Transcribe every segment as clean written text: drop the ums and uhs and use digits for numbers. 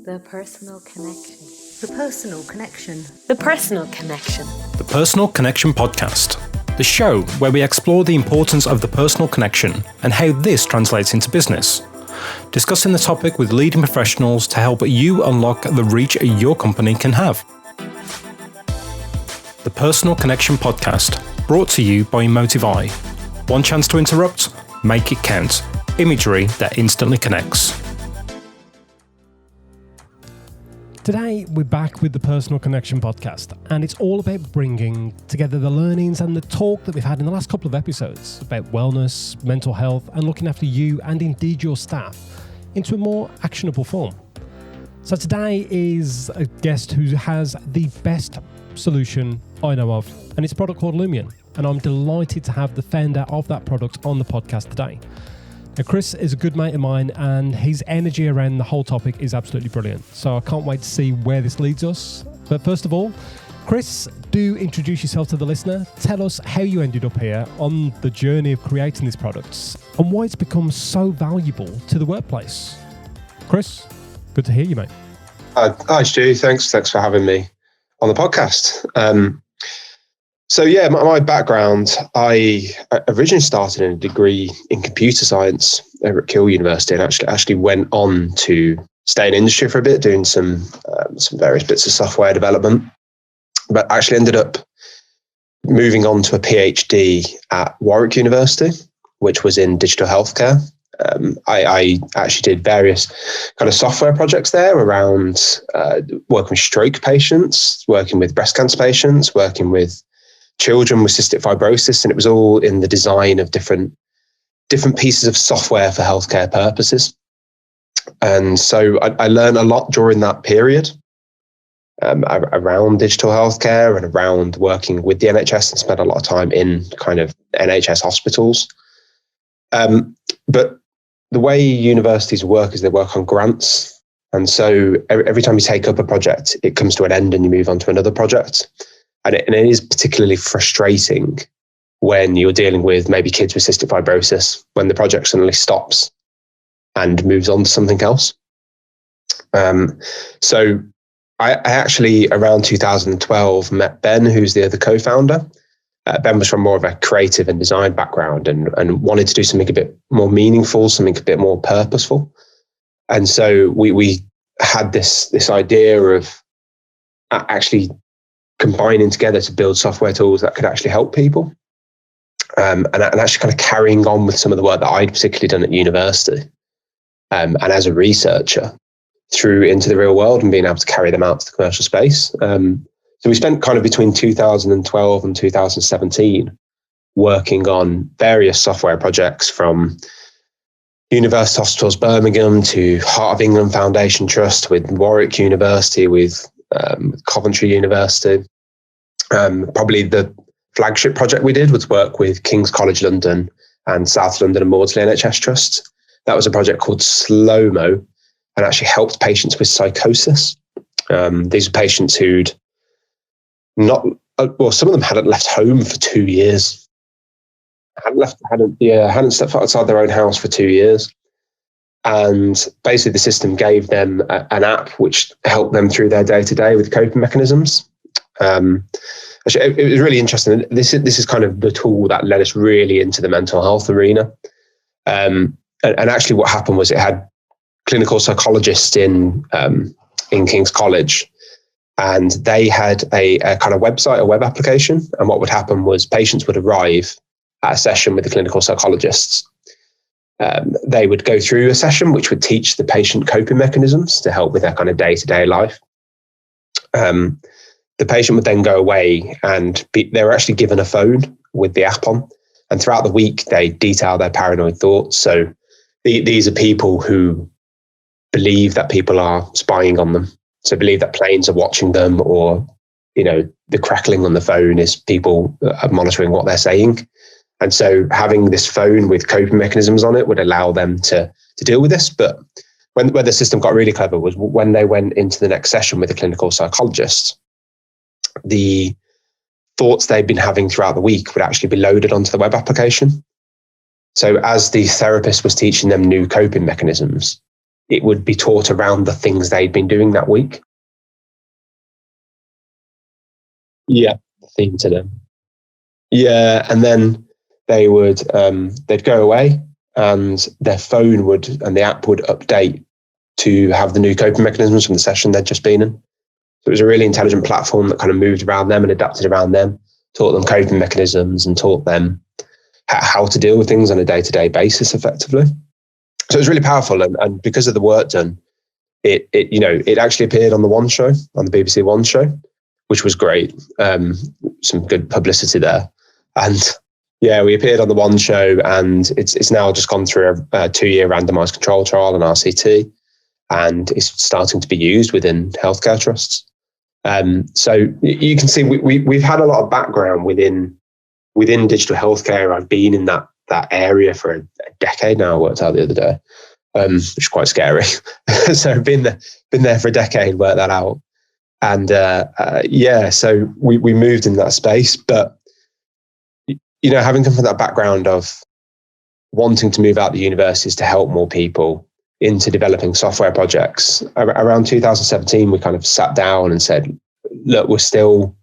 The personal connection. The personal connection. The personal connection. The Personal Connection Podcast, the show where we explore the importance of the personal connection and how this translates into business. Discussing the topic with leading professionals to help you unlock the reach your company can have. The Personal Connection Podcast, brought to you by Emotive. One chance to interrupt, make it count. Imagery that instantly connects. Today, we're back with the Personal Connection Podcast, and it's all about bringing together the learnings and the talk that we've had in the last couple of episodes about wellness, mental health, and looking after you and indeed your staff into a more actionable form. So today is a guest who has the best solution I know of, and it's a product called Lumion, and I'm delighted to have the founder of that product on the podcast today. Now, Chris is a good mate of mine, and his energy around the whole topic is absolutely brilliant. So I can't wait to see where this leads us. But first of all, Chris, do introduce yourself to the listener. Tell us how you ended up here on the journey of creating these products and why it's become so valuable to the workplace. Chris, good to hear you, mate. Hi, Stu. Thanks for having me on the podcast. My background, I originally started in a degree in computer science over at Keele University, and actually went on to stay in industry for a bit, doing some various bits of software development, but actually ended up moving on to a PhD at Warwick University, which was in digital healthcare. I actually did various kind of software projects there around working with stroke patients, working with breast cancer patients, working with children with cystic fibrosis, and it was all in the design of different pieces of software for healthcare purposes. And so I learned a lot during that period around digital healthcare and around working with the NHS, and spent a lot of time in kind of NHS hospitals. But the way universities work is they work on grants. And so every time you take up a project, it comes to an end and you move on to another project. And it is particularly frustrating when you're dealing with maybe kids with cystic fibrosis, when the project suddenly stops and moves on to something else. So I actually, around 2012, met Ben, who's the other co-founder. Ben was from more of a creative and design background and wanted to do something a bit more meaningful, something a bit more purposeful. And so we had this idea of actually combining together to build software tools that could actually help people, and actually kind of carrying on with some of the work that I'd particularly done at university, and as a researcher through into the real world and being able to carry them out to the commercial space. So we spent kind of between 2012 and 2017 working on various software projects, from University Hospitals Birmingham to Heart of England Foundation Trust, with Warwick University, with Coventry University. Probably the flagship project we did was work with King's College London and South London and Maudsley NHS Trust. That was a project called Slow-Mo, and actually helped patients with psychosis. These are patients who'd some of them hadn't left home for 2 years. Hadn't stepped outside their own house for 2 years. And basically the system gave them an app which helped them through their day-to-day with coping mechanisms. Actually, it was really interesting. This is kind of the tool that led us really into the mental health arena. And actually what happened was it had clinical psychologists in King's College, and they had a kind of website, a web application. And what would happen was patients would arrive at a session with the clinical psychologists. They would go through a session which would teach the patient coping mechanisms to help with their kind of day-to-day life. The patient would then go away and they were actually given a phone with the app on. And throughout the week, they detail their paranoid thoughts. So these are people who believe that people are spying on them. So believe that planes are watching them, or, the crackling on the phone is people monitoring what they're saying. And so having this phone with coping mechanisms on it would allow them to deal with this. But where the system got really clever was when they went into the next session with a clinical psychologist, the thoughts they'd been having throughout the week would actually be loaded onto the web application. So as the therapist was teaching them new coping mechanisms, it would be taught around the things they'd been doing that week. Yeah, the theme to them. Yeah, and then they would they'd go away, and their phone would and the app would update to have the new coping mechanisms from the session they'd just been in. So it was a really intelligent platform that kind of moved around them and adapted around them, taught them coping mechanisms and taught them how to deal with things on a day-to-day basis effectively. So it was really powerful, and because of the work done, it actually appeared on the One Show, on the BBC One Show, which was great. Some good publicity there. And yeah, we appeared on the One Show, and it's now just gone through a 2-year randomized control trial on RCT, and it's starting to be used within healthcare trusts. So you can see we've had a lot of background within digital healthcare. I've been in that area for a decade now. I worked out the other day, which is quite scary. So I've been there for a decade, worked that out. And so we moved in that space. But, having come from that background of wanting to move out the universities to help more people into developing software projects, around 2017, we kind of sat down and said, look, we're still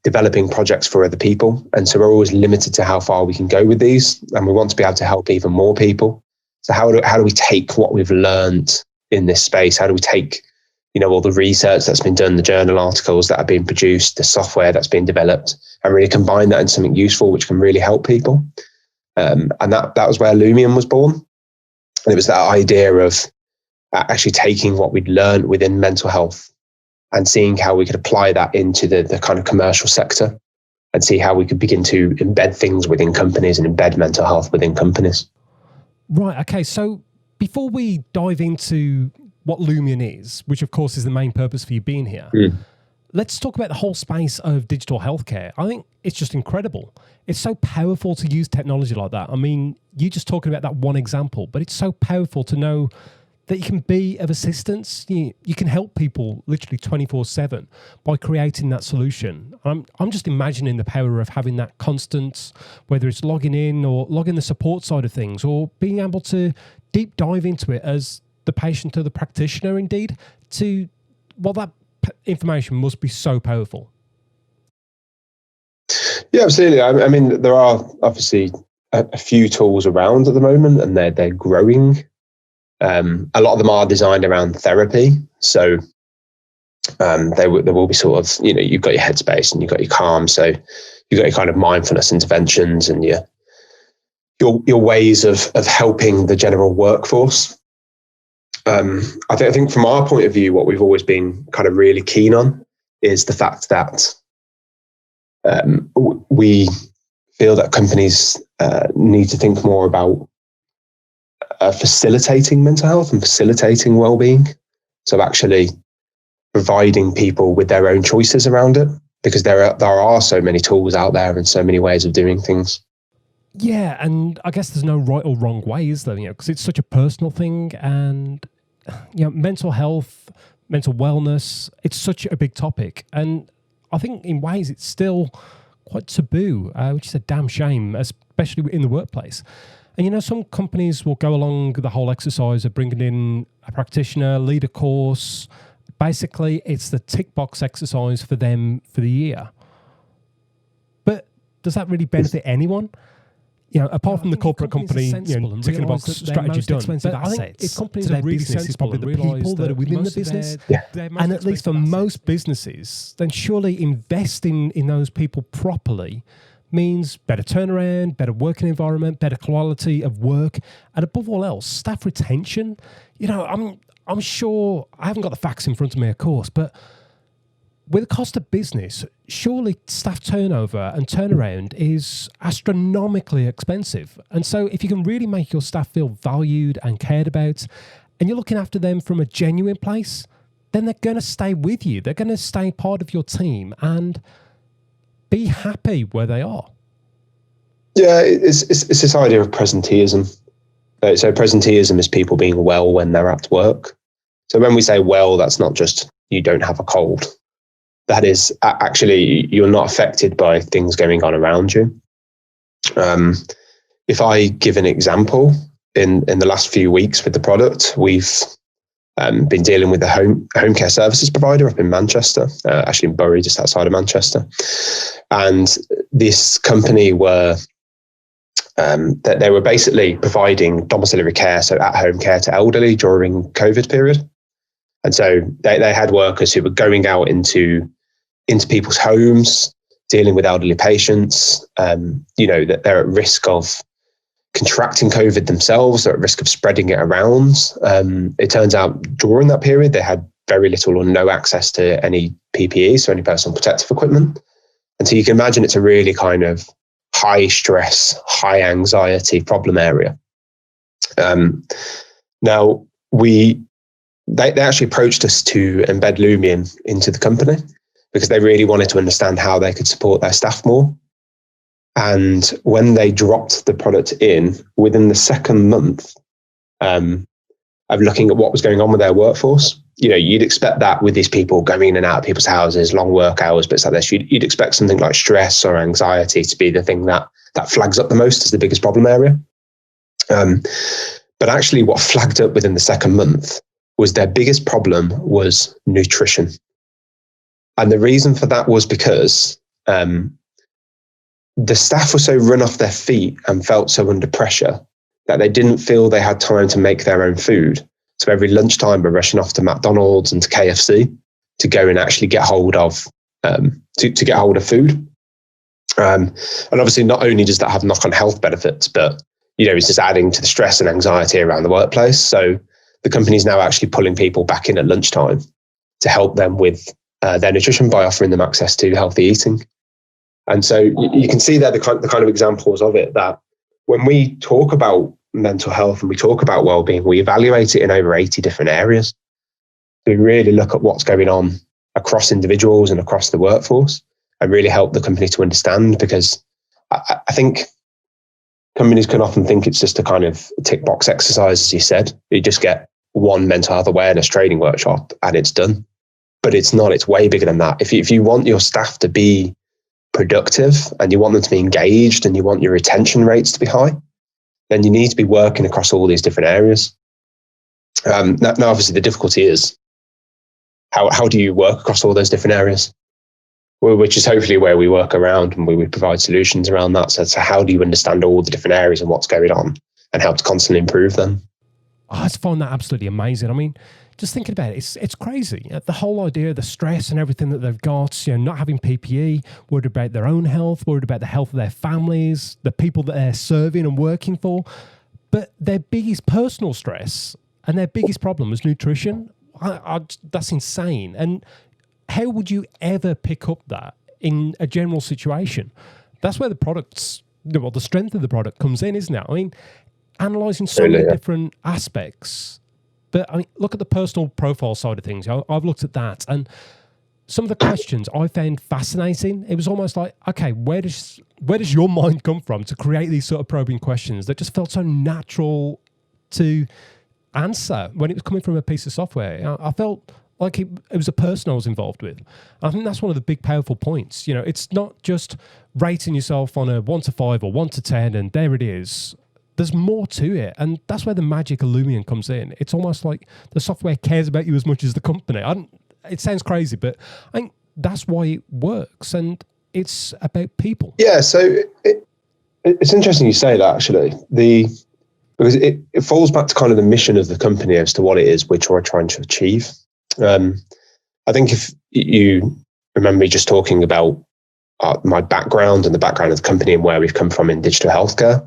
developing projects for other people. And so we're always limited to how far we can go with these. And we want to be able to help even more people. So how do we take what we've learned in this space? How do we take, all the research that's been done, the journal articles that are being produced, the software that's been developed, and really combine that into something useful, which can really help people? And that was where Lumion was born. And it was that idea of actually taking what we'd learned within mental health and seeing how we could apply that into the kind of commercial sector, and see how we could begin to embed things within companies and embed mental health within companies. Right. Okay. So before we dive into what Lumion is, which of course is the main purpose for you being here, let's talk about the whole space of digital healthcare. I think it's just incredible. It's so powerful to use technology like that. I mean, you're just talking about that one example, but it's so powerful to know that you can be of assistance. You can help people literally 24/7 by creating that solution. I'm just imagining the power of having that constant, whether it's logging in or logging the support side of things, or being able to deep dive into it as the patient or the practitioner indeed, that information must be so powerful. Yeah, absolutely. I mean, there are obviously a few tools around at the moment, and they're growing. A lot of them are designed around therapy. So there will be sort of, you've got your Headspace and you've got your Calm. So you've got your kind of mindfulness interventions and your ways of helping the general workforce. I think from our point of view, what we've always been kind of really keen on is the fact that we feel that companies need to think more about facilitating mental health and facilitating well-being. So actually providing people with their own choices around it, because there are so many tools out there and so many ways of doing things. Yeah, and I guess there's no right or wrong way, is there? Because it's such a personal thing, and mental health, mental wellness, it's such a big topic, and I think in ways it's still quite taboo, which is a damn shame, especially in the workplace. And some companies will go along the whole exercise of bringing in a practitioner, lead a course. Basically, it's the tick box exercise for them for the year. But does that really benefit anyone? Apart from the corporate company, ticking a box, strategy done. But I think if companies are really sensible, probably the people that are within the business. And at least for most businesses, then surely investing in those people properly means better turnaround, better working environment, better quality of work, and above all else, staff retention. I'm sure, I haven't got the facts in front of me, of course, but with the cost of business, surely staff turnover and turnaround is astronomically expensive. And so if you can really make your staff feel valued and cared about, and you're looking after them from a genuine place, then they're going to stay with you. They're going to stay part of your team and be happy where they are. Yeah, it's this idea of presenteeism. So presenteeism is people being well when they're at work. So when we say well, that's not just you don't have a cold. That is actually you're not affected by things going on around you. If I give an example, in the last few weeks with the product. We've been dealing with a home care services provider up in Manchester, actually in Bury, just outside of Manchester. And this company were that they were basically providing domiciliary care, so at-home care to elderly during COVID period. And so they had workers who were going out into people's homes, dealing with elderly patients, that they're at risk of contracting COVID themselves, they're at risk of spreading it around. It turns out during that period, they had very little or no access to any PPE, so any personal protective equipment. And so you can imagine it's a really kind of high stress, high anxiety problem area. Now, they actually approached us to embed Lumion into the company because they really wanted to understand how they could support their staff more. And when they dropped the product in, within the second month of looking at what was going on with their workforce, you'd expect that with these people going in and out of people's houses, long work hours, bits like this, you'd expect something like stress or anxiety to be the thing that flags up the most as the biggest problem area. But actually what flagged up within the second month was their biggest problem was nutrition. And the reason for that was because the staff were so run off their feet and felt so under pressure that they didn't feel they had time to make their own food. So every lunchtime we're rushing off to McDonald's and to KFC to go and actually get hold of to get hold of food. And obviously not only does that have knock-on health benefits, but it's just adding to the stress and anxiety around the workplace. So the company is now actually pulling people back in at lunchtime to help them with their nutrition by offering them access to healthy eating. And so you can see there the kind of examples of it, that when we talk about mental health and we talk about well-being, we evaluate it in over 80 different areas. We really look at what's going on across individuals and across the workforce and really help the company to understand, because I think companies can often think it's just a kind of tick box exercise, as you said. You just get one mental health awareness training workshop and it's done. But it's not, it's way bigger than that. If you want your staff to be productive and you want them to be engaged and you want your retention rates to be high, then you need to be working across all these different areas. Now obviously the difficulty is how do you work across all those different areas? Which is hopefully where we work around and we provide solutions around that. So how do you understand all the different areas and what's going on and help to constantly improve them? I just find that absolutely amazing. I mean, just thinking about it, it's crazy. The whole idea, the stress and everything that they've got, not having PPE, worried about their own health, worried about the health of their families, the people that they're serving and working for. But their biggest personal stress and their biggest problem was nutrition. That's insane. And how would you ever pick up that in a general situation? That's where the strength of the product comes in, isn't it? I mean, analysing so many different aspects. But I mean, look at the personal profile side of things. I've looked at that, and some of the questions I found fascinating. It was almost like, okay, where does your mind come from to create these sort of probing questions that just felt so natural to answer when it was coming from a piece of software? I felt like it was a person I was involved with. I think that's one of the big powerful points. It's not just rating yourself on a 1 to 5 or 1 to 10, and there it is. There's more to it, and that's where the magic of Lumion comes in. It's almost like the software cares about you as much as the company. It sounds crazy, but I think that's why it works, and it's about people. Yeah, so it's interesting you say that, actually. Because it falls back to kind of the mission of the company as to what it is which we're trying to achieve. I think if you remember me just talking about my background and the background of the company and where we've come from in digital healthcare,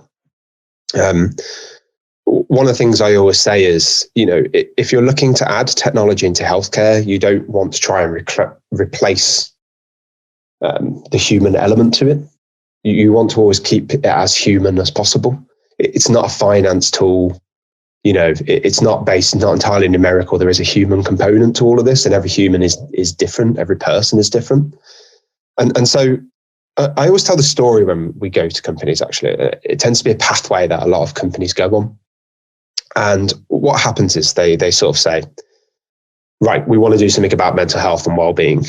one of the things I always say is, if you're looking to add technology into healthcare, you don't want to try and replace the human element to it. You want to always keep it as human as possible. It's not a finance tool. It's not entirely numerical. There is a human component to all of this, and every human is different. Every person is different. And so I always tell the story when we go to companies, actually. It tends to be a pathway that a lot of companies go on. And what happens is they sort of say, right, we want to do something about mental health and well-being.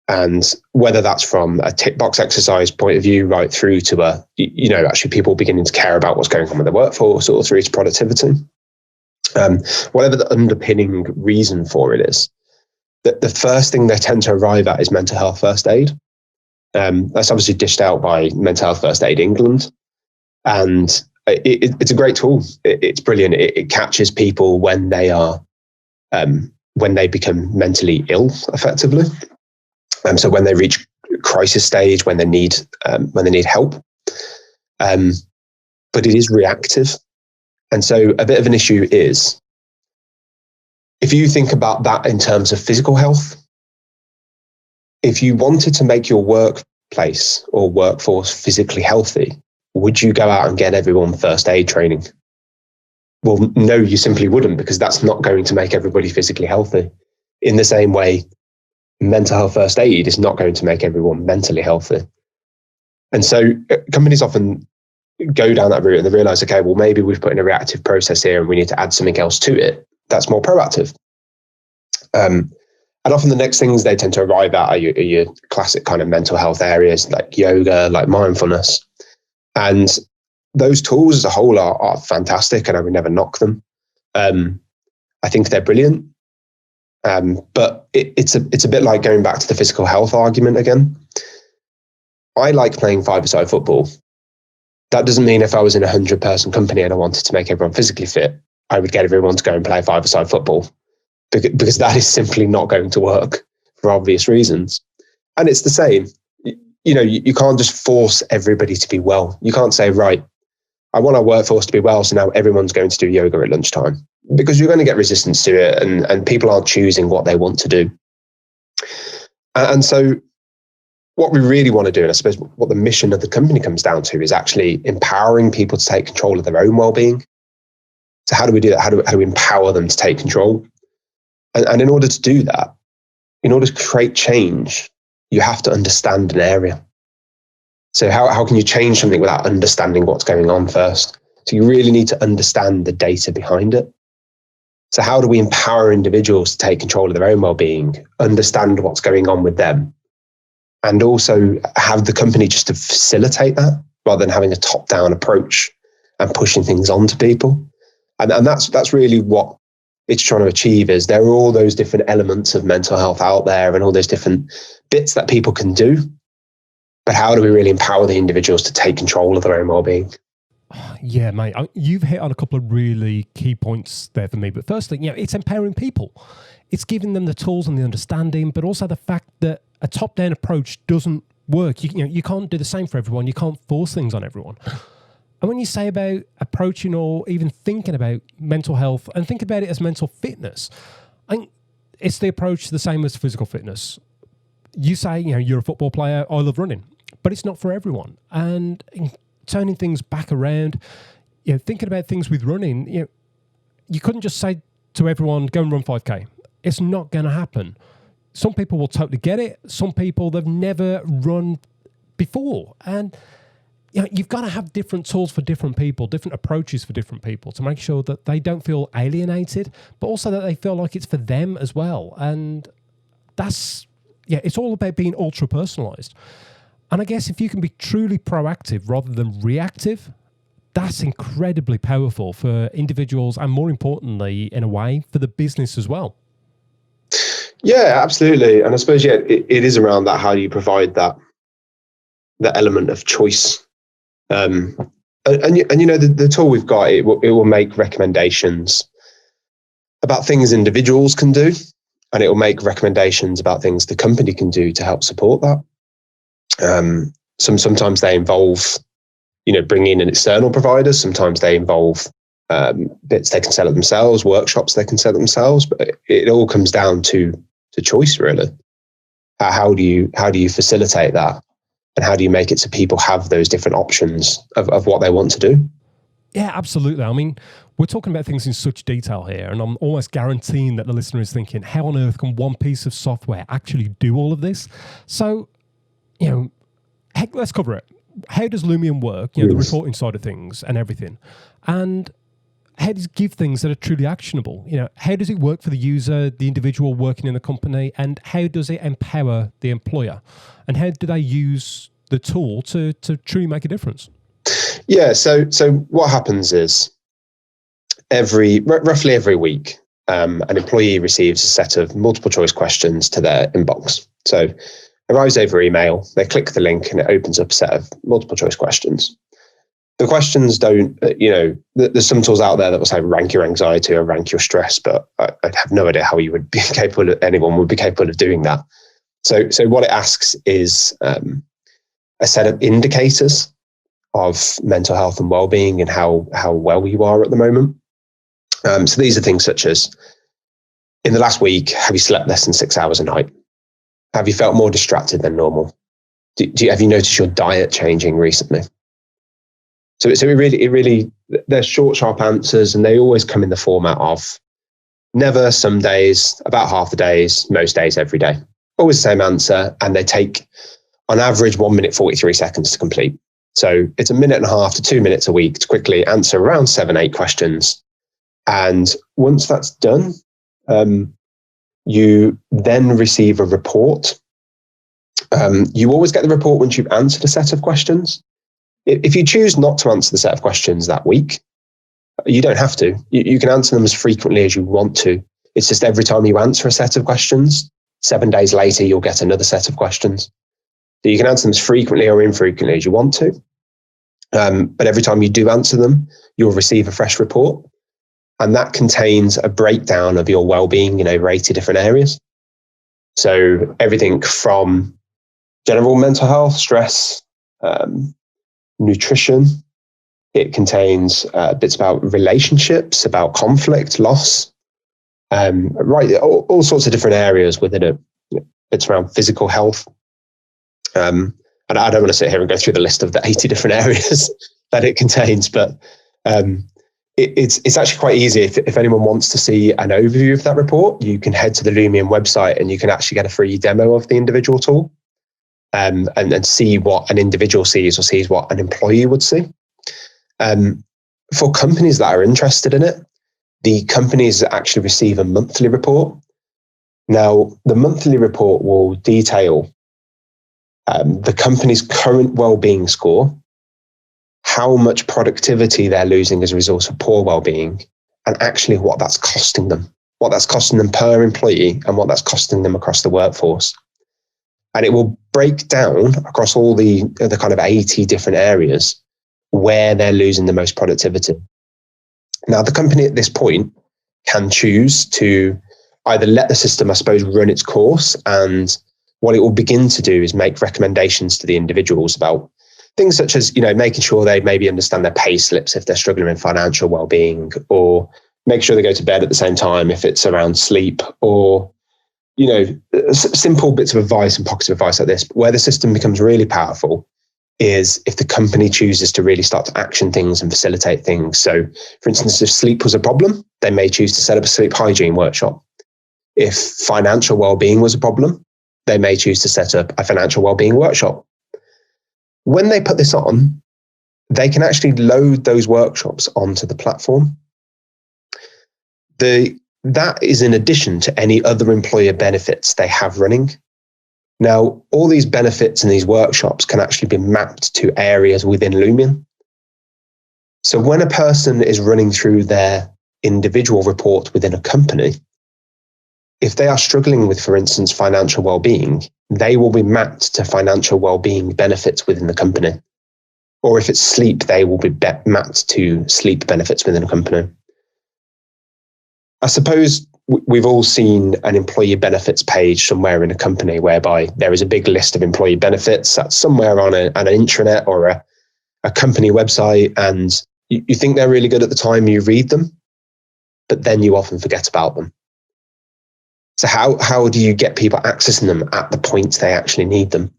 And whether that's from a tick box exercise point of view, right through to actually people beginning to care about what's going on with the workforce, or through to productivity. Whatever the underpinning reason for it is, the first thing they tend to arrive at is mental health first aid. That's obviously dished out by Mental Health First Aid England. And it's a great tool. It's brilliant. It catches people when they are, when they become mentally ill, effectively. So when they reach crisis stage, when they need help. But it is reactive. And so a bit of an issue is, if you think about that in terms of physical health, if you wanted to make your workplace or workforce physically healthy, would you go out and get everyone first aid training? Well, no, you simply wouldn't, because that's not going to make everybody physically healthy. In the same way, mental health first aid is not going to make everyone mentally healthy. And so companies often go down that route and they realize, okay, well, maybe we've put in a reactive process here and we need to add something else to it that's more proactive. And often the next things they tend to arrive at are your classic kind of mental health areas, like yoga, like mindfulness. And those tools as a whole are fantastic, and I would never knock them. I think they're brilliant. But it's a bit like going back to the physical health argument again. I like playing five-a-side football. That doesn't mean if I was in a 100-person company and I wanted to make everyone physically fit, I would get everyone to go and play five-a-side football, because that is simply not going to work for obvious reasons. And it's the same. You can't just force everybody to be well. You can't say, right, I want our workforce to be well, so now everyone's going to do yoga at lunchtime, because you're going to get resistance to it, and people aren't choosing what they want to do. And so what we really want to do, and I suppose what the mission of the company comes down to, is actually empowering people to take control of their own well-being. So how do we do that? How do we empower them to take control? And in order to do that, in order to create change, you have to understand an area. So how can you change something without understanding what's going on first? So you really need to understand the data behind it. So how do we empower individuals to take control of their own well-being, understand what's going on with them, and also have the company just to facilitate that, rather than having a top-down approach and pushing things onto people? And that's really what it's trying to achieve. Is there are all those different elements of mental health out there and all those different bits that people can do, but how do we really empower the individuals to take control of their own well-being? Yeah, mate, you've hit on a couple of really key points there for me. But firstly, it's empowering people. It's giving them the tools and the understanding, but also the fact that a top-down approach doesn't work. You can't do the same for everyone. You can't force things on everyone. And when you say about approaching or even thinking about mental health, and think about it as mental fitness, I think it's the approach the same as physical fitness. You say, you're a football player, I love running, but it's not for everyone. And turning things back around, thinking about things with running, you couldn't just say to everyone, go and run 5K. It's not going to happen. Some people will totally get it. Some people, they've never run before. And you've got to have different tools for different people, different approaches for different people, to make sure that they don't feel alienated, but also that they feel like it's for them as well. And it's all about being ultra personalized. And I guess if you can be truly proactive rather than reactive, that's incredibly powerful for individuals, and more importantly, in a way, for the business as well. Yeah, absolutely. And I suppose, it is around that. How do you provide that element of choice? The tool we've got, it will make recommendations about things individuals can do, and it will make recommendations about things the company can do to help support that. Sometimes they involve, bringing in external providers. Sometimes they involve bits they can sell it themselves, workshops they can sell it themselves. But it all comes down to choice, really. How do you facilitate that, and how do you make it so people have those different options of what they want to do? Yeah, absolutely. I mean, we're talking about things in such detail here, and I'm almost guaranteeing that the listener is thinking, how on earth can one piece of software actually do all of this? So, heck, let's cover it. How does Lumion work? The reporting side of things and everything. And how does it give things that are truly actionable? How does it work for the user, the individual working in the company, and how does it empower the employer? And how do they use the tool to truly make a difference? Yeah, so what happens is roughly every week, an employee receives a set of multiple choice questions to their inbox. So it arrives over email, they click the link and it opens up a set of multiple choice questions. The questions don't, there's some tools out there that will say rank your anxiety or rank your stress, but I have no idea how anyone would be capable of doing that. So what it asks is a set of indicators of mental health and well-being and how well you are at the moment. So these are things such as, in the last week, have you slept less than 6 hours a night? Have you felt more distracted than normal? Have you noticed your diet changing recently? So it really, they're short, sharp answers, and they always come in the format of never, some days, about half the days, most days, every day. Always the same answer, and they take, on average, 1 minute, 43 seconds to complete. So it's 1.5 minutes to 2 minutes a week to quickly answer around 7-8 questions. And once that's done, you then receive a report. You always get the report once you've answered a set of questions. If you choose not to answer the set of questions that week, you don't have to. You can answer them as frequently as you want to. It's just every time you answer a set of questions, 7 days later, you'll get another set of questions. So you can answer them as frequently or infrequently as you want to. But every time you do answer them, you'll receive a fresh report. And that contains a breakdown of your well-being in over 80 different areas. So everything from general mental health, stress, nutrition. It contains bits about relationships, about conflict, loss, all sorts of different areas within it. It's around physical health. And I don't want to sit here and go through the list of the 80 different areas that it contains, but it's actually quite easy. If anyone wants to see an overview of that report, you can head to the Lumion website and you can actually get a free demo of the individual tool and see what an individual sees or sees what an employee would see. For companies that are interested in it, the companies actually receive a monthly report. Now, the monthly report will detail the company's current well-being score, how much productivity they're losing as a result of poor well-being, and actually what that's costing them per employee and what that's costing them across the workforce. And it will break down across all the kind of 80 different areas where they're losing the most productivity. Now, the company at this point can choose to either let the system, I suppose, run its course, and what it will begin to do is make recommendations to the individuals about things such as, making sure they maybe understand their pay slips if they're struggling in financial well-being, or make sure they go to bed at the same time if it's around sleep, or, simple bits of advice and pockets of advice like this. But where the system becomes really powerful is if the company chooses to really start to action things and facilitate things. So, for instance, if sleep was a problem, they may choose to set up a sleep hygiene workshop. If financial well-being was a problem, they may choose to set up a financial well-being workshop. When they put this on, they can actually load those workshops onto the platform. That is in addition to any other employer benefits they have running. Now, all these benefits and these workshops can actually be mapped to areas within Lumion. So when a person is running through their individual report within a company, if they are struggling with, for instance, financial well-being, they will be mapped to financial well-being benefits within the company. Or if it's sleep, they will be mapped to sleep benefits within a company. I suppose we've all seen an employee benefits page somewhere in a company whereby there is a big list of employee benefits that's somewhere on an intranet or a company website, and you think they're really good at the time you read them, but then you often forget about them. So how do you get people accessing them at the point they actually need them?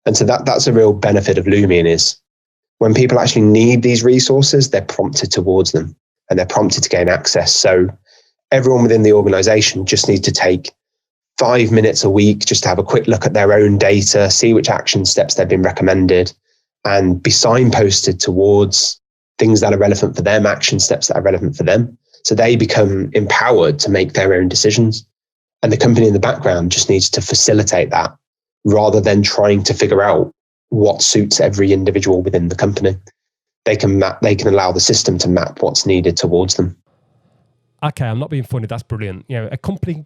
And so that's a real benefit of Lumion, is when people actually need these resources, they're prompted towards them and they're prompted to gain access. So everyone within the organization just needs to take 5 minutes a week just to have a quick look at their own data, see which action steps they've been recommended, and be signposted towards things that are relevant for them, action steps that are relevant for them. So they become empowered to make their own decisions. And the company in the background just needs to facilitate that rather than trying to figure out what suits every individual within the company. They can allow the system to map what's needed towards them. Okay, I'm not being funny. That's brilliant. A company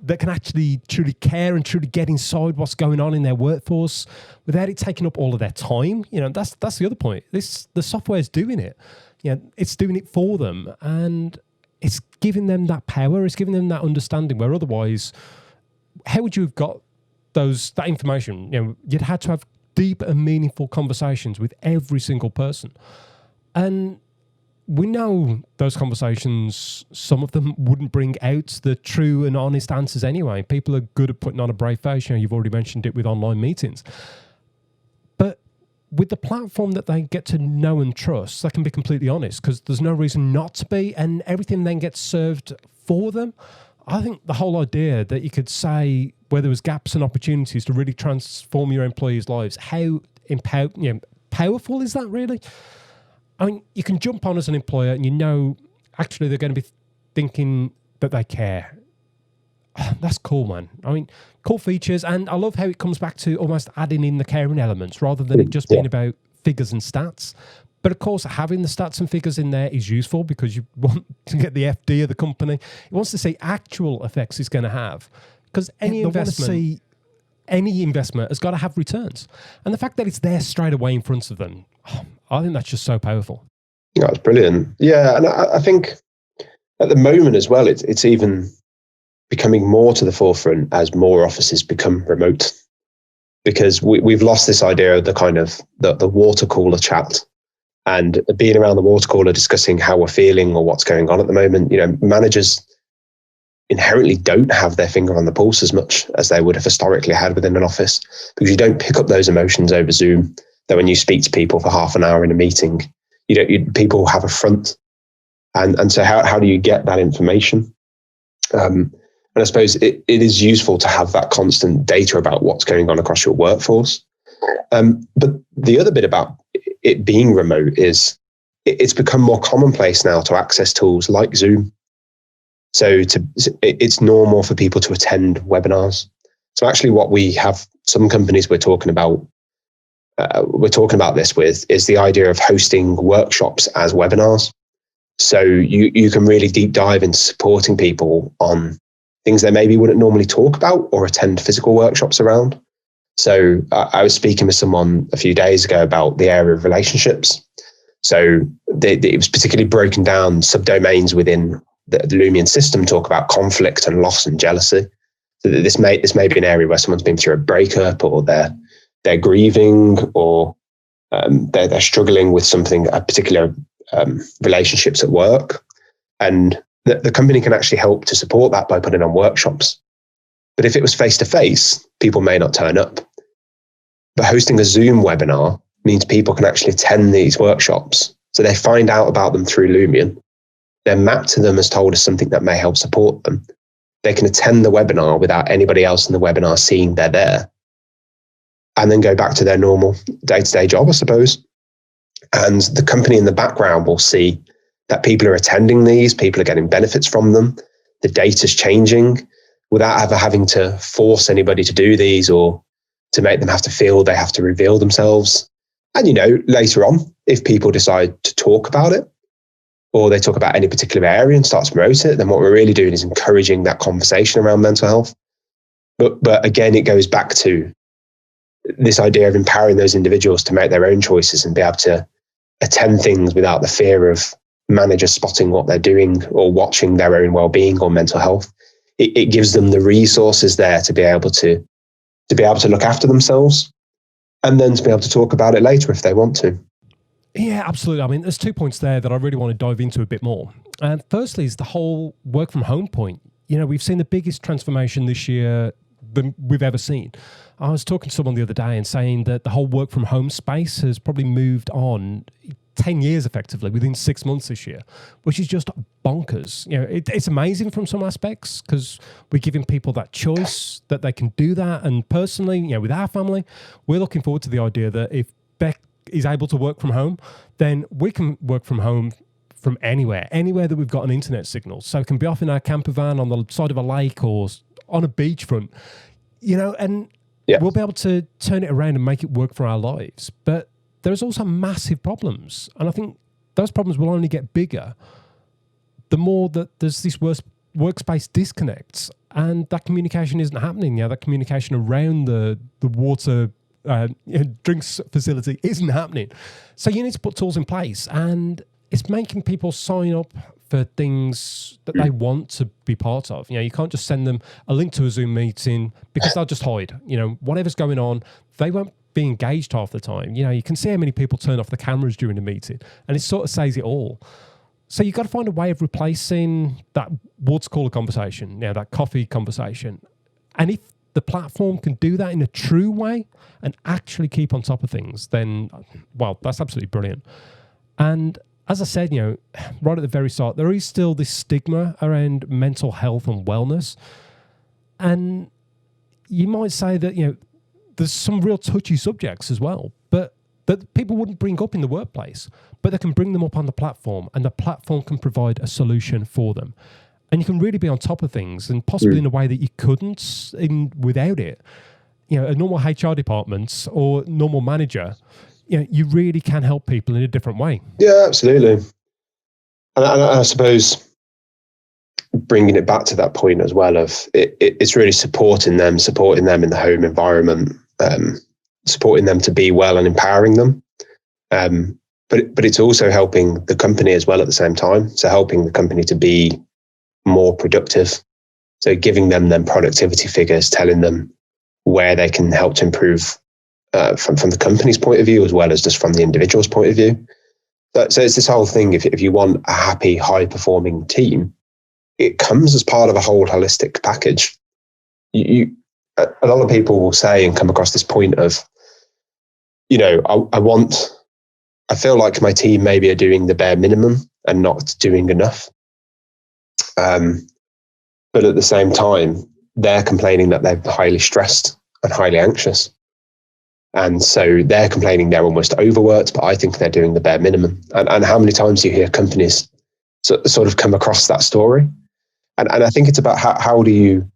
that can actually truly care and truly get inside what's going on in their workforce without it taking up all of their time. That's the other point. The software is doing it. It's doing it for them, and it's giving them that power. It's giving them that understanding. Where otherwise, how would you have got that information? You'd had to have deep and meaningful conversations with every single person, and we know those conversations, some of them wouldn't bring out the true and honest answers anyway. People are good at putting on a brave face. You've already mentioned it with online meetings. But with the platform that they get to know and trust, they can be completely honest because there's no reason not to be, and everything then gets served for them. I think the whole idea that you could say where there was gaps and opportunities to really transform your employees' lives, how powerful is that really? I mean, you can jump on as an employer and actually they're going to be thinking that they care. That's cool, man. I mean, cool features. And I love how it comes back to almost adding in the caring elements rather than it just being about figures and stats. But of course, having the stats and figures in there is useful because you want to get the FD of the company. It wants to see actual effects it's going to have. Because any investment has got to have returns. And the fact that it's there straight away in front of them, I think that's just so powerful. That's brilliant. Yeah, and I think at the moment as well, it's even becoming more to the forefront as more offices become remote, because we've lost this idea of the kind of the water cooler chat and being around the water cooler discussing how we're feeling or what's going on at the moment. Managers inherently don't have their finger on the pulse as much as they would have historically had within an office, because you don't pick up those emotions over Zoom. That when you speak to people for half an hour in a meeting, people have a front, and so how do you get that information? And I suppose it is useful to have that constant data about what's going on across your workforce. But the other bit about it being remote is it's become more commonplace now to access tools like Zoom. So it's normal for people to attend webinars. So actually, what we have, some companies we're talking about this with, is the idea of hosting workshops as webinars. So you can really deep dive into supporting people on things they maybe wouldn't normally talk about or attend physical workshops around. So I was speaking with someone a few days ago about the area of relationships. So it was particularly broken down subdomains within the Lumion system talk about conflict and loss and jealousy. So this may be an area where someone's been through a breakup, or they're grieving, or they're struggling with something, a particular relationships at work. And the company can actually help to support that by putting on workshops. But if it was face-to-face, people may not turn up. But hosting a Zoom webinar means people can actually attend these workshops. So they find out about them through Lumion. They're mapped to them as told as something that may help support them. They can attend the webinar without anybody else in the webinar seeing they're there, and then go back to their normal day-to-day job, I suppose. And the company in the background will see that people are attending these, people are getting benefits from them, the data's changing, without ever having to force anybody to do these or to make them have to feel they have to reveal themselves. And, later on, if people decide to talk about it, or they talk about any particular area and start to promote it, then what we're really doing is encouraging that conversation around mental health. But again, it goes back to this idea of empowering those individuals to make their own choices and be able to attend things without the fear of managers spotting what they're doing or watching their own well-being or mental health. It gives them the resources there to be able to look after themselves, and then to be able to talk about it later if they want to. Yeah, absolutely. I mean, there's 2 points there that I really want to dive into a bit more. Firstly is the whole work from home point. We've seen the biggest transformation this year than we've ever seen. I was talking to someone the other day and saying that the whole work from home space has probably moved on 10 years effectively within 6 months this year, which is just bonkers. It's amazing from some aspects because we're giving people that choice that they can do that. And personally, with our family, we're looking forward to the idea that if Beck is able to work from home, then we can work from home from anywhere that we've got an internet signal. So it can be off in our camper van on the side of a lake or on a beachfront, and we'll be able to turn it around and make it work for our lives. But there's also massive problems. And I think those problems will only get bigger the more that there's this workspace disconnects and that communication isn't happening. That communication around the water drinks facility isn't happening. So you need to put tools in place, and it's making people sign up for things that they want to be part of. You can't just send them a link to a Zoom meeting because they'll just hide. Whatever's going on, they won't be engaged half the time. You can see how many people turn off the cameras during the meeting, and it sort of says it all. So you've got to find a way of replacing that water cooler conversation, that coffee conversation. And if the platform can do that in a true way and actually keep on top of things, then, well, that's absolutely brilliant. And as I said, right at the very start, there is still this stigma around mental health and wellness. And you might say that, there's some real touchy subjects as well, but that people wouldn't bring up in the workplace, but they can bring them up on the platform, and the platform can provide a solution for them. And you can really be on top of things, and possibly in a way that you couldn't without it. A normal HR department or normal manager, you really can help people in a different way. Yeah, absolutely. And I suppose bringing it back to that point as well of it's really supporting them in the home environment, supporting them to be well and empowering them. But it's also helping the company as well at the same time. So helping the company to be more productive. So giving them productivity figures, telling them where they can help to improve from the company's point of view, as well as just from the individual's point of view. So it's this whole thing. If you want a happy, high-performing team, it comes as part of a whole holistic package. A lot of people will say and come across this point of, I feel like my team maybe are doing the bare minimum and not doing enough. But at the same time, they're complaining that they're highly stressed and highly anxious. And so they're complaining they're almost overworked, but I think they're doing the bare minimum. And how many times do you hear companies sort of come across that story? And I think it's about how do you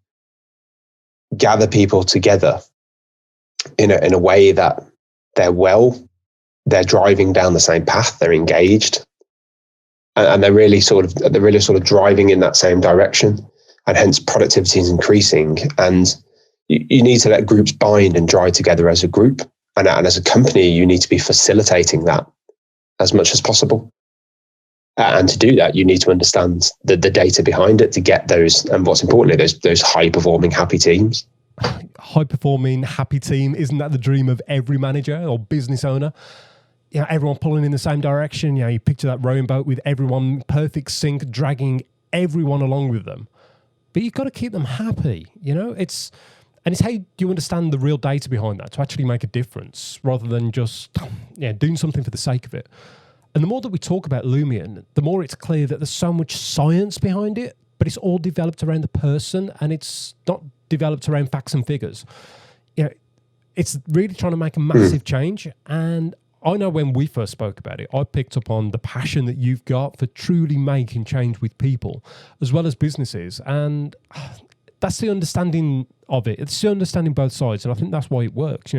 gather people together in a way that they're driving down the same path, they're engaged, and they're really sort of driving in that same direction, and hence productivity is increasing. And you need to let groups bind and drive together as a group, and as a company, you need to be facilitating that as much as possible. And to do that, you need to understand the data behind it to get those, and what's importantly, those high-performing, happy teams. High-performing, happy team, isn't that the dream of every manager or business owner? Everyone pulling in the same direction. You picture that rowing boat with everyone perfect sync, dragging everyone along with them. But you've got to keep them happy. It's how you understand the real data behind that to actually make a difference, rather than just doing something for the sake of it. And the more that we talk about Lumion, the more it's clear that there's so much science behind it, but it's all developed around the person, and it's not developed around facts and figures. It's really trying to make a massive change. And I know when we first spoke about it, I picked up on the passion that you've got for truly making change with people as well as businesses. And that's the understanding of it. It's the understanding both sides. And I think that's why it works.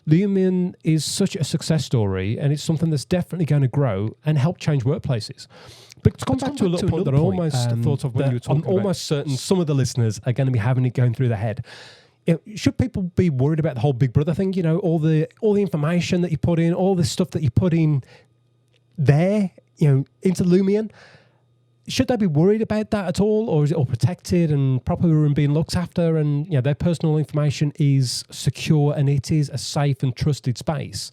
Lumion is such a success story, and it's something that's definitely going to grow and help change workplaces. But to come back to a little point that I almost thought of when you were talking about, I'm almost certain some of the listeners are going to be having it going through their head. Should people be worried about the whole Big Brother thing? All the information that you put in, all the stuff that you put in there, into Lumion. Should they be worried about that at all, or is it all protected and properly and being looked after, and their personal information is secure and it is a safe and trusted space?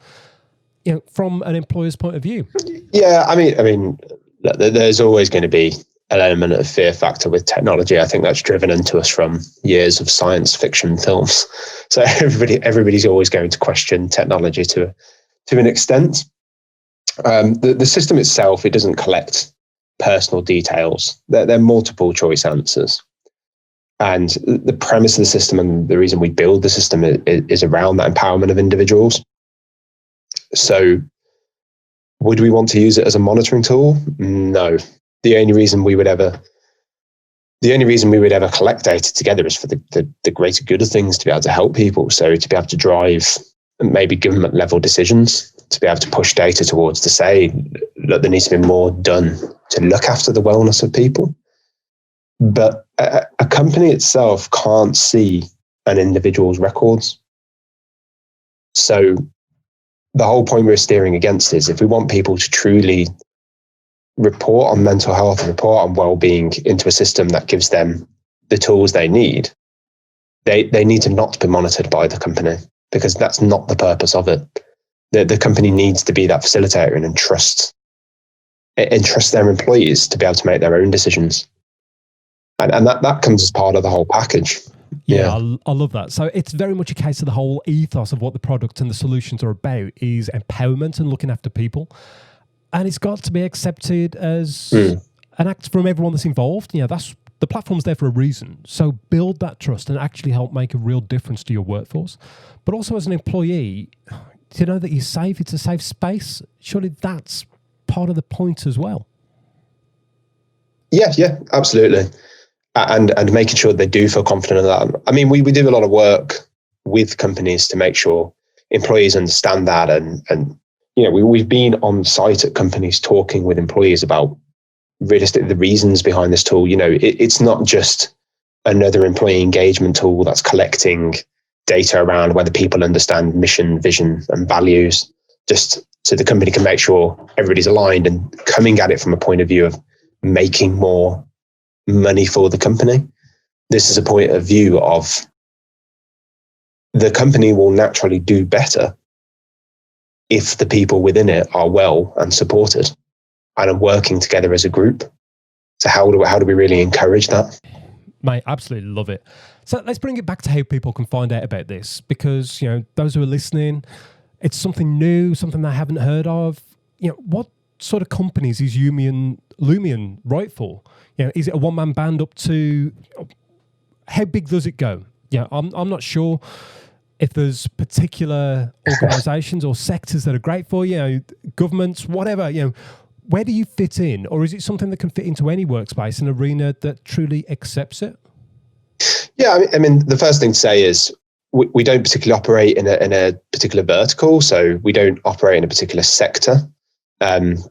From an employer's point of view. Yeah, I mean, there's always going to be an element of fear factor with technology. I think that's driven into us from years of science fiction films. So everybody's always going to question technology to an extent. The system itself, it doesn't collect personal details. They're multiple choice answers. And the premise of the system, and the reason we build the system, is around that empowerment of individuals. So Would we want to use it as a monitoring tool? No. The only reason we would ever collect data together is for the greater good of things, to be able to help people. So to be able to drive maybe government level decisions, to be able to push data towards to say, look, there needs to be more done to look after the wellness of people. But a company itself can't see an individual's records. So the whole point we're steering against is, if we want people to truly report on mental health and report on well-being into a system that gives them the tools they need, they need to not be monitored by the company, because that's not the purpose of it. The company needs to be that facilitator and entrust their employees to be able to make their own decisions. And that comes as part of the whole package. Yeah, I love that. So it's very much a case of the whole ethos of what the product and the solutions are about is empowerment and looking after people. And it's got to be accepted as an act from everyone that's involved. That's the platform's there for a reason. So build that trust and actually help make a real difference to your workforce. But also as an employee, to know that you're safe, it's a safe space. Surely that's part of the point as well. Yeah, absolutely. And making sure they do feel confident in that. I mean, we do a lot of work with companies to make sure employees understand that. And we've been on site at companies talking with employees about realistically the reasons behind this tool. It's not just another employee engagement tool that's collecting data around whether people understand mission, vision, and values, just so the company can make sure everybody's aligned and coming at it from a point of view of making more money for the company. This is a point of view of the company will naturally do better if the people within it are well and supported and are working together as a group. So how do we really encourage that? Mate, absolutely love it. So let's bring it back to how people can find out about this, because those who are listening, it's something new, something they haven't heard of. What sort of companies is Lumion right for? Is it a one-man band up to, how big does it go? I'm not sure if there's particular organisations or sectors that are great for governments, whatever. Where do you fit in, or is it something that can fit into any workspace, an arena that truly accepts it? Yeah, I mean, the first thing to say is we don't particularly operate in a particular vertical, so we don't operate in a particular sector.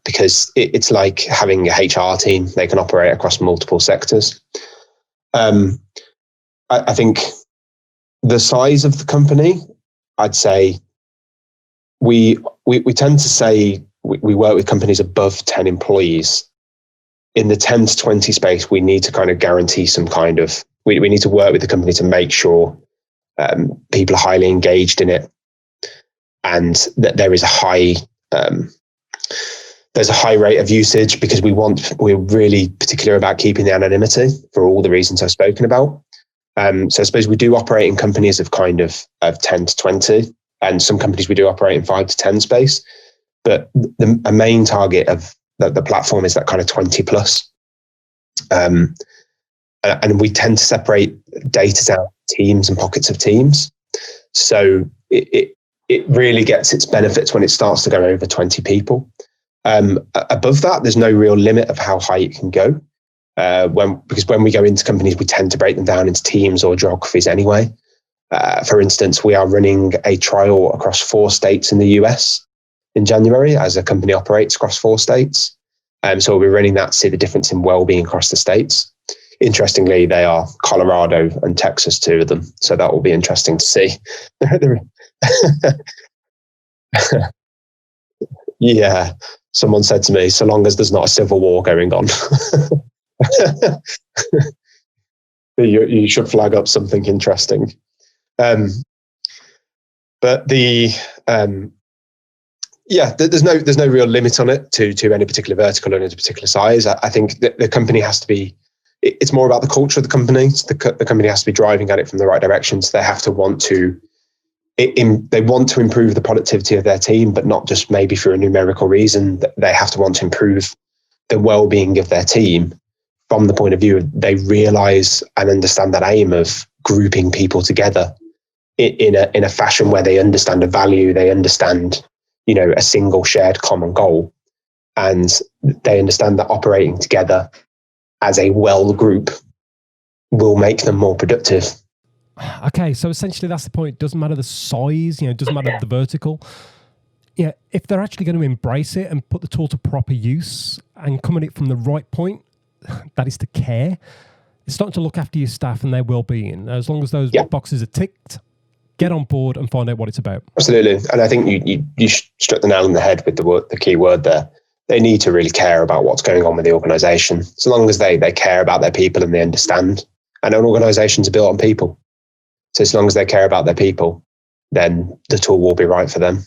Because it's like having a HR team. They can operate across multiple sectors. I think the size of the company, I'd say we tend to say we work with companies above 10 employees. In the 10 to 20 space, we need to kind of guarantee some kind of, we need to work with the company to make sure people are highly engaged in it, and that there is a high there's a high rate of usage, because we're really particular about keeping the anonymity for all the reasons I've spoken about. So I suppose we do operate in companies of 10 to 20, and some companies we do operate in 5 to 10 space. But a main target of the platform is that kind of 20 plus. And we tend to separate data down teams and pockets of teams. So it really gets its benefits when it starts to go over 20 people. Above that, there's no real limit of how high it can go. Because when we go into companies, we tend to break them down into teams or geographies anyway. For instance, we are running a trial across 4 states in the US in January, as a company operates across 4 states. So we'll be running that to see the difference in well-being across the states. Interestingly, they are Colorado and Texas, 2 of them. So that will be interesting to see. Yeah. Someone said to me, so long as there's not a civil war going on, you should flag up something interesting. But there's no real limit on it to any particular vertical or any particular size. I think that the company has to be, it's more about the culture of the company. The company has to be driving at it from the right direction. So they have to want to, they want to improve the productivity of their team, but not just maybe for a numerical reason. They have to want to improve the well-being of their team from the point of view of they realize and understand that aim of grouping people together in a fashion where they understand a value, they understand, a single shared common goal, and they understand that operating together as a well group will make them more productive. Okay, so essentially that's the point. It doesn't matter the size, it doesn't matter the vertical. Yeah, if they're actually going to embrace it and put the tool to proper use and come at it from the right point, that is to care. It's starting to look after your staff and their well-being. As long as those boxes are ticked, get on board and find out what it's about. Absolutely. And I think you struck the nail on the head with the key word there. They need to really care about what's going on with the organisation. So long as they care about their people and they understand. And organisations are built on people. So as long as they care about their people, then the tool will be right for them.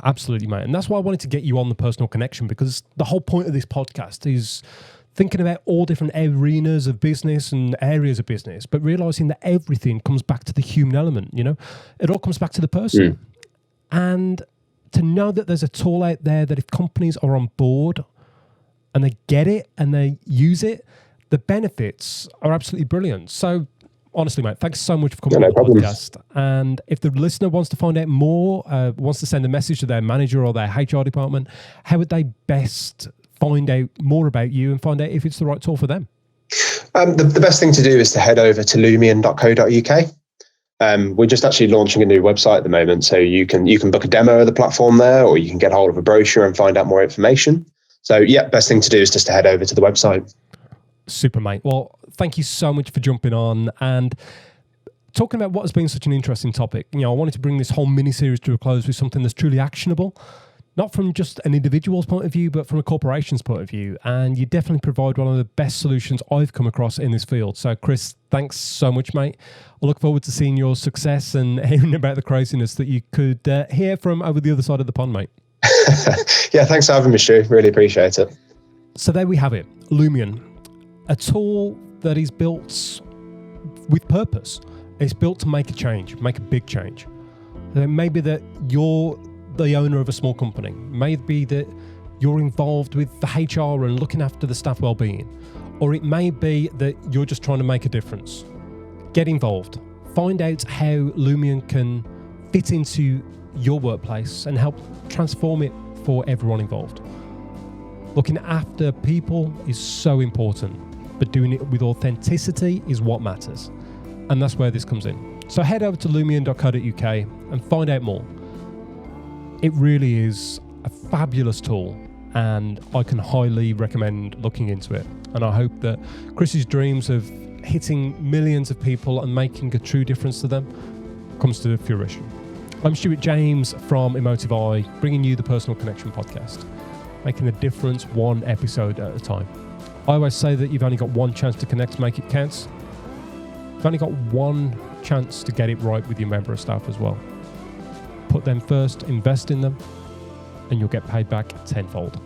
Absolutely, mate. And that's why I wanted to get you on the personal connection, because the whole point of this podcast is thinking about all different arenas of business and areas of business, but realising that everything comes back to the human element, It all comes back to the person. And to know that there's a tool out there that if companies are on board and they get it and they use it, the benefits are absolutely brilliant. So honestly, mate, thanks so much for coming on the podcast. And if the listener wants to find out more, wants to send a message to their manager or their HR department, how would they best find out more about you and find out if it's the right tool for them? The best thing to do is to head over to lumion.co.uk. We're just actually launching a new website at the moment, so you can book a demo of the platform there, or you can get hold of a brochure and find out more information. So best thing to do is just to head over to the website. Super, mate. Well, thank you so much for jumping on and talking about what has been such an interesting topic. I wanted to bring this whole mini-series to a close with something that's truly actionable, not from just an individual's point of view, but from a corporation's point of view. And you definitely provide one of the best solutions I've come across in this field. So, Chris, thanks so much, mate. I look forward to seeing your success and hearing about the craziness that you could hear from over the other side of the pond, mate. Thanks for having me, Stu. Really appreciate it. So there we have it, Lumion. A tool that is built with purpose. It's built to make a change, make a big change. It may be that you're the owner of a small company. It may be that you're involved with the HR and looking after the staff well-being. Or it may be that you're just trying to make a difference. Get involved. Find out how Lumion can fit into your workplace and help transform it for everyone involved. Looking after people is so important, but doing it with authenticity is what matters. And that's where this comes in. So head over to lumion.co.uk and find out more. It really is a fabulous tool and I can highly recommend looking into it. And I hope that Chris's dreams of hitting millions of people and making a true difference to them comes to fruition. I'm Stuart James from Emotive Eye, bringing you the Personal Connection podcast, making a difference one episode at a time. I always say that you've only got one chance to connect to make it count. You've only got one chance to get it right with your member of staff as well. Put them first, invest in them, and you'll get paid back tenfold.